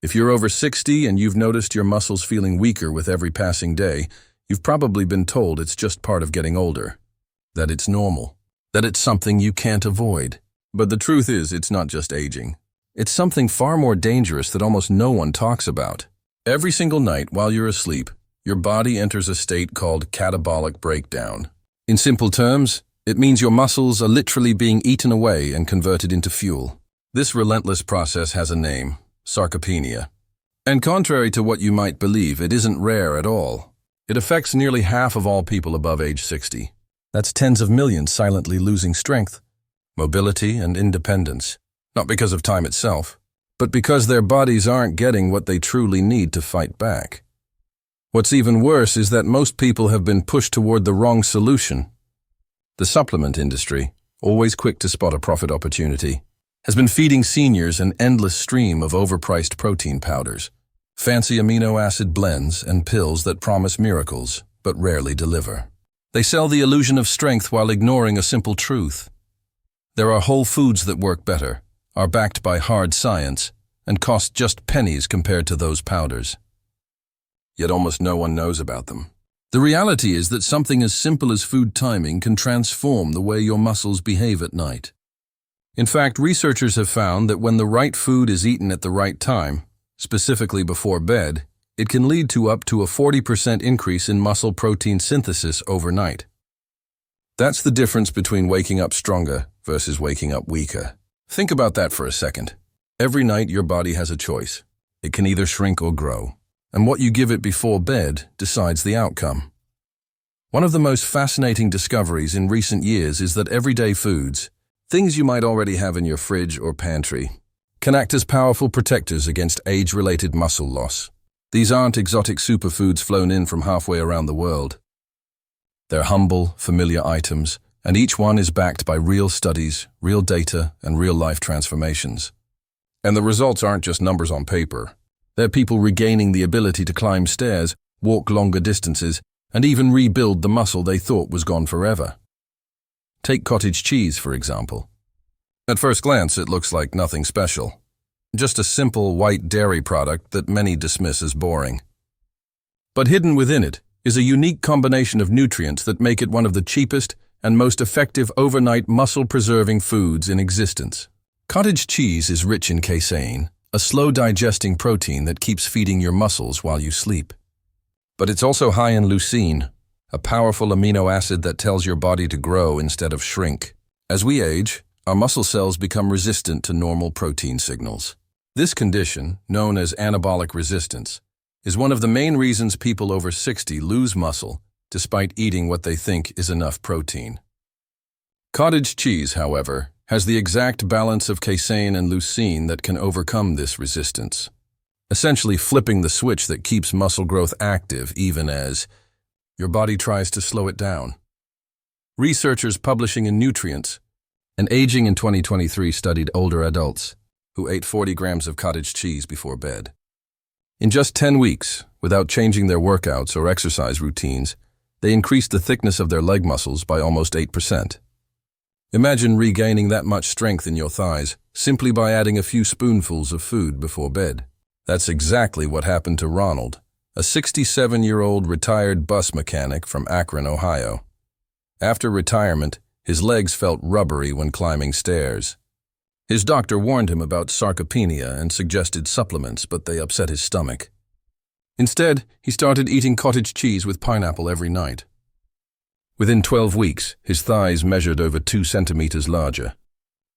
If you're over 60 and you've noticed your muscles feeling weaker with every passing day, you've probably been told it's just part of getting older, that it's normal, that it's something you can't avoid. But the truth is, it's not just aging. It's something far more dangerous that almost no one talks about. Every single night while you're asleep, your body enters a state called catabolic breakdown. In simple terms, it means your muscles are literally being eaten away and converted into fuel. This relentless process has a name: sarcopenia. And contrary to what you might believe, it isn't rare at all. It affects nearly half of all people above age 60. That's tens of millions silently losing strength, mobility, and independence. Not because of time itself, but because their bodies aren't getting what they truly need to fight back. What's even worse is that most people have been pushed toward the wrong solution. The supplement industry, always quick to spot a profit opportunity, has been feeding seniors an endless stream of overpriced protein powders, fancy amino acid blends, and pills that promise miracles but rarely deliver. They sell the illusion of strength while ignoring a simple truth. There are whole foods that work better, are backed by hard science, and cost just pennies compared to those powders. Yet almost no one knows about them. The reality is that something as simple as food timing can transform the way your muscles behave at night. In fact, researchers have found that when the right food is eaten at the right time, specifically before bed, it can lead to up to a 40% increase in muscle protein synthesis overnight. That's the difference between waking up stronger versus waking up weaker. Think about that for a second. Every night your body has a choice. It can either shrink or grow, and what you give it before bed decides the outcome. One of the most fascinating discoveries in recent years is that everyday foods, things you might already have in your fridge or pantry, can act as powerful protectors against age-related muscle loss. These aren't exotic superfoods flown in from halfway around the world. They're humble, familiar items, and each one is backed by real studies, real data, and real-life transformations. And the results aren't just numbers on paper. They're people regaining the ability to climb stairs, walk longer distances, and even rebuild the muscle they thought was gone forever. Take cottage cheese, for example. At first glance, it looks like nothing special. Just a simple white dairy product that many dismiss as boring. But hidden within it is a unique combination of nutrients that make it one of the cheapest and most effective overnight muscle-preserving foods in existence. Cottage cheese is rich in casein, a slow-digesting protein that keeps feeding your muscles while you sleep. But it's also high in leucine, a powerful amino acid that tells your body to grow instead of shrink. As we age, our muscle cells become resistant to normal protein signals. This condition, known as anabolic resistance, is one of the main reasons people over 60 lose muscle despite eating what they think is enough protein. Cottage cheese, however, has the exact balance of casein and leucine that can overcome this resistance, essentially flipping the switch that keeps muscle growth active even as your body tries to slow it down. Researchers publishing in Nutrients and Aging in 2023 studied older adults who ate 40 grams of cottage cheese before bed. In just 10 weeks, without changing their workouts or exercise routines, they increased the thickness of their leg muscles by almost 8%. Imagine regaining that much strength in your thighs simply by adding a few spoonfuls of food before bed. That's exactly what happened to Ronald, a 67-year-old retired bus mechanic from Akron, Ohio. After retirement, his legs felt rubbery when climbing stairs. His doctor warned him about sarcopenia and suggested supplements, but they upset his stomach. Instead, he started eating cottage cheese with pineapple every night. Within 12 weeks, his thighs measured over 2 centimeters larger,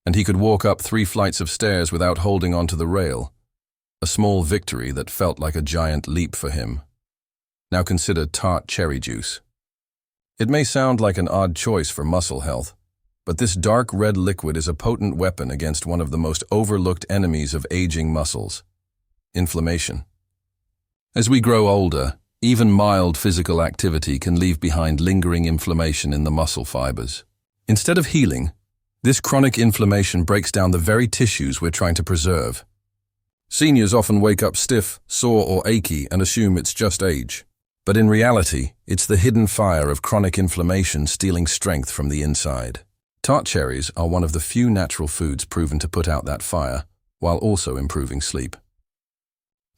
and he could walk up 3 flights of stairs without holding onto the rail, a small victory that felt like a giant leap for him. Now consider Tart cherry juice. It may sound like an odd choice for muscle health, but this dark red liquid is a potent weapon against one of the most overlooked enemies of aging muscles: inflammation. As we grow older, even mild physical activity can leave behind lingering inflammation in the muscle fibers. Instead of healing, this chronic inflammation breaks down the very tissues we're trying to preserve. Seniors often wake up stiff, sore, or achy and assume it's just age. But in reality, it's the hidden fire of chronic inflammation stealing strength from the inside. Tart cherries are one of the few natural foods proven to put out that fire, while also improving sleep.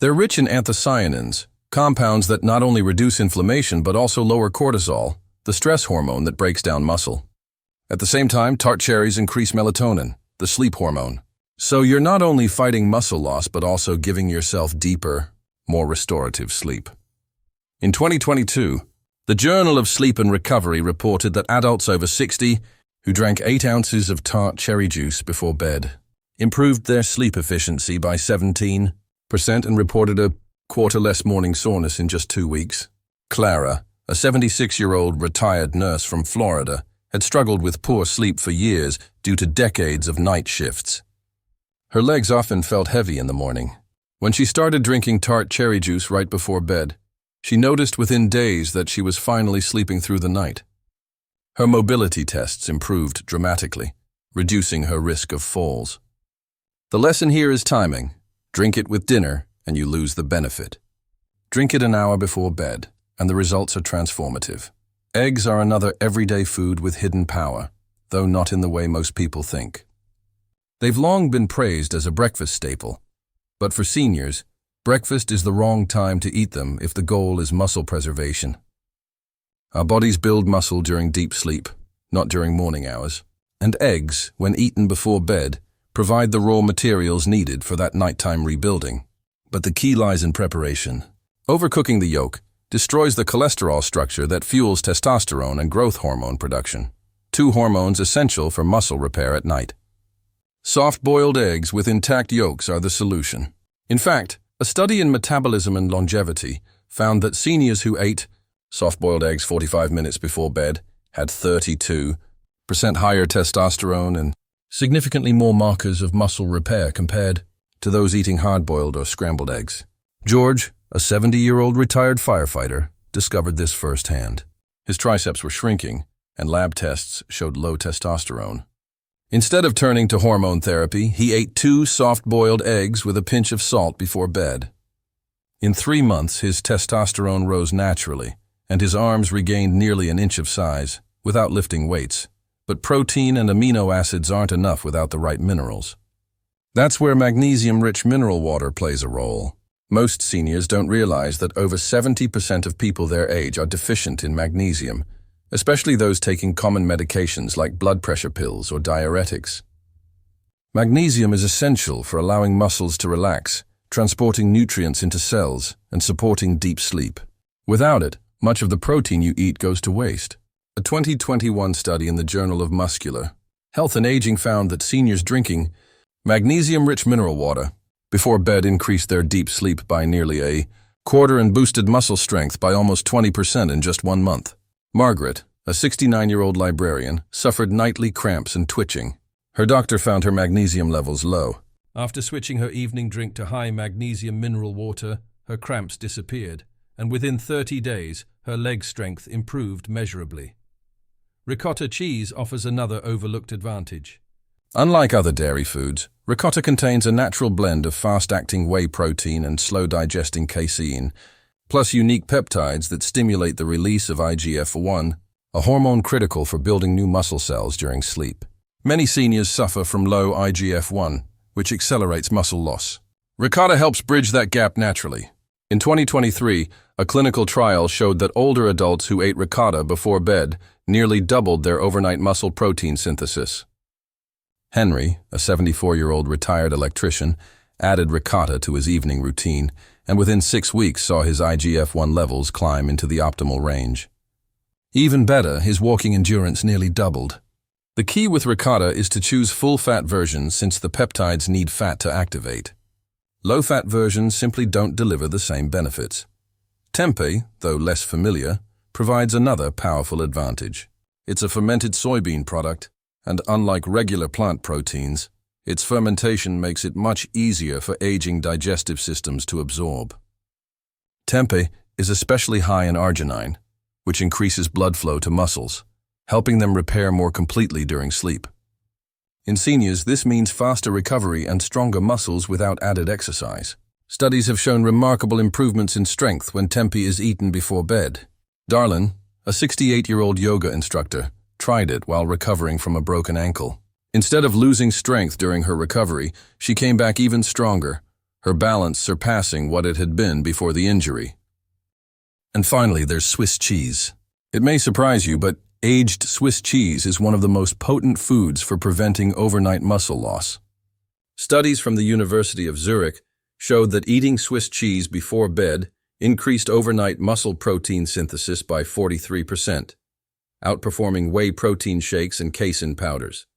They're rich in anthocyanins, compounds that not only reduce inflammation but also lower cortisol, the stress hormone that breaks down muscle. At the same time, tart cherries increase melatonin, the sleep hormone. So you're not only fighting muscle loss but also giving yourself deeper, more restorative sleep. In 2022, the Journal of Sleep and Recovery reported that adults over 60 who drank 8 ounces of tart cherry juice before bed improved their sleep efficiency by 17% and reported a quarter less morning soreness in just 2 weeks. Clara, a 76-year-old retired nurse from Florida, had struggled with poor sleep for years due to decades of night shifts. Her legs often felt heavy in the morning. When she started drinking tart cherry juice right before bed, she noticed within days that she was finally sleeping through the night. Her mobility tests improved dramatically, reducing her risk of falls. The lesson here is timing. Drink it with dinner, and you lose the benefit. Drink it an hour before bed, and the results are transformative. Eggs are another everyday food with hidden power, though not in the way most people think. They've long been praised as a breakfast staple, but for seniors, breakfast is the wrong time to eat them if the goal is muscle preservation. Our bodies build muscle during deep sleep, not during morning hours, and eggs, when eaten before bed, provide the raw materials needed for that nighttime rebuilding. But the key lies in preparation. Overcooking the yolk destroys the cholesterol structure that fuels testosterone and growth hormone production, 2 hormones essential for muscle repair at night. Soft-boiled eggs with intact yolks are the solution. In fact, a study in metabolism and longevity found that seniors who ate soft-boiled eggs 45 minutes before bed had 32% higher testosterone and significantly more markers of muscle repair compared to those eating hard-boiled or scrambled eggs. George, a 70-year-old retired firefighter, discovered this firsthand. His triceps were shrinking, and lab tests showed low testosterone. Instead of turning to hormone therapy, he ate 2 soft-boiled eggs with a pinch of salt before bed. In 3 months, his testosterone rose naturally, and his arms regained nearly an inch of size, without lifting weights. But protein and amino acids aren't enough without the right minerals. That's where magnesium-rich mineral water plays a role. Most seniors don't realize that over 70% of people their age are deficient in magnesium, especially those taking common medications like blood pressure pills or diuretics. Magnesium is essential for allowing muscles to relax, transporting nutrients into cells, and supporting deep sleep. Without it, much of the protein you eat goes to waste. A 2021 study in the Journal of Muscular Health and Aging found that seniors drinking magnesium-rich mineral water before bed increased their deep sleep by nearly a quarter and boosted muscle strength by almost 20% in just 1 month. Margaret, a 69-year-old librarian, suffered nightly cramps and twitching. Her doctor found her magnesium levels low. After switching her evening drink to high magnesium mineral water, her cramps disappeared, and within 30 days, her leg strength improved measurably. Ricotta cheese offers another overlooked advantage. Unlike other dairy foods, ricotta contains a natural blend of fast-acting whey protein and slow-digesting casein, plus unique peptides that stimulate the release of IGF-1, a hormone critical for building new muscle cells during sleep. Many seniors suffer from low IGF-1, which accelerates muscle loss. Ricotta helps bridge that gap naturally. In 2023, a clinical trial showed that older adults who ate ricotta before bed nearly doubled their overnight muscle protein synthesis. Henry, a 74-year-old retired electrician, added ricotta to his evening routine, and within 6 weeks saw his IGF-1 levels climb into the optimal range. Even better, his walking endurance nearly doubled. The key with ricotta is to choose full-fat versions since the peptides need fat to activate. Low-fat versions simply don't deliver the same benefits. Tempeh, though less familiar, provides another powerful advantage. It's a fermented soybean product, and unlike regular plant proteins, its fermentation makes it much easier for aging digestive systems to absorb. Tempeh is especially high in arginine, which increases blood flow to muscles, helping them repair more completely during sleep. In seniors, this means faster recovery and stronger muscles without added exercise. Studies have shown remarkable improvements in strength when tempeh is eaten before bed. Darlin, a 68-year-old yoga instructor, tried it while recovering from a broken ankle. Instead of losing strength during her recovery, she came back even stronger. her balance surpassing what it had been before the injury. And finally, there's Swiss cheese. It may surprise you, but aged Swiss cheese is one of the most potent foods for preventing overnight muscle loss. Studies from the University of Zurich showed that eating Swiss cheese before bed increased overnight muscle protein synthesis by 43%, outperforming whey protein shakes and casein powders.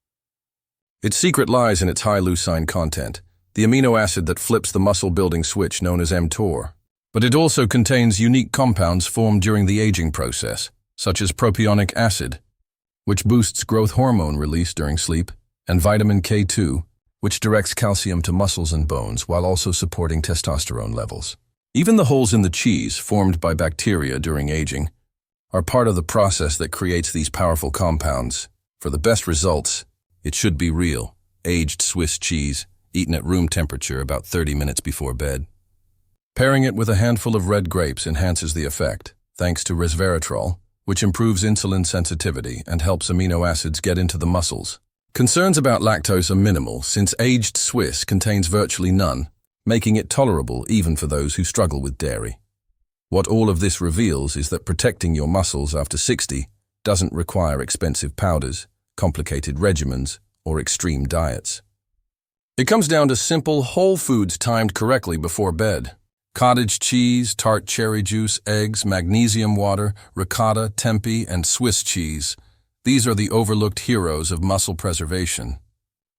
Its secret lies in its high leucine content, the amino acid that flips the muscle-building switch known as mTOR. But it also contains unique compounds formed during the aging process, such as propionic acid, which boosts growth hormone release during sleep, and vitamin K2, which directs calcium to muscles and bones while also supporting testosterone levels. Even the holes in the cheese, formed by bacteria during aging, are part of the process that creates these powerful compounds. For the best results, it should be real, aged Swiss cheese, eaten at room temperature about 30 minutes before bed. Pairing it with a handful of red grapes enhances the effect, thanks to resveratrol, which improves insulin sensitivity and helps amino acids get into the muscles. Concerns about lactose are minimal, since aged Swiss contains virtually none, making it tolerable even for those who struggle with dairy. What all of this reveals is that protecting your muscles after 60 doesn't require expensive powders, complicated regimens, or extreme diets. It comes down to simple, whole foods timed correctly before bed. Cottage cheese, Tart cherry juice, eggs, magnesium water, ricotta, tempeh, and Swiss cheese. These are the overlooked heroes of muscle preservation.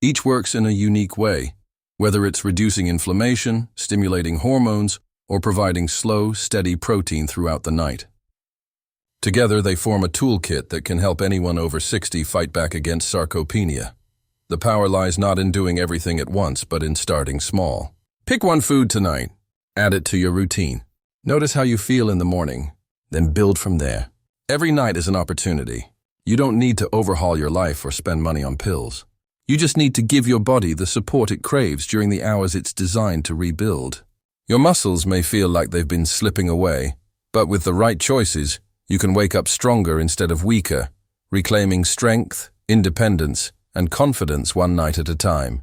Each works in a unique way, whether it's reducing inflammation, stimulating hormones, or providing slow, steady protein throughout the night. Together, they form a toolkit that can help anyone over 60 fight back against sarcopenia. The power lies not in doing everything at once, but in starting small. Pick one food tonight. Add it to your routine. Notice how you feel in the morning, then build from there. Every night is an opportunity. You don't need to overhaul your life or spend money on pills. You just need to give your body the support it craves during the hours it's designed to rebuild. Your muscles may feel like they've been slipping away, but with the right choices, you can wake up stronger instead of weaker, reclaiming strength, independence, and confidence one night at a time.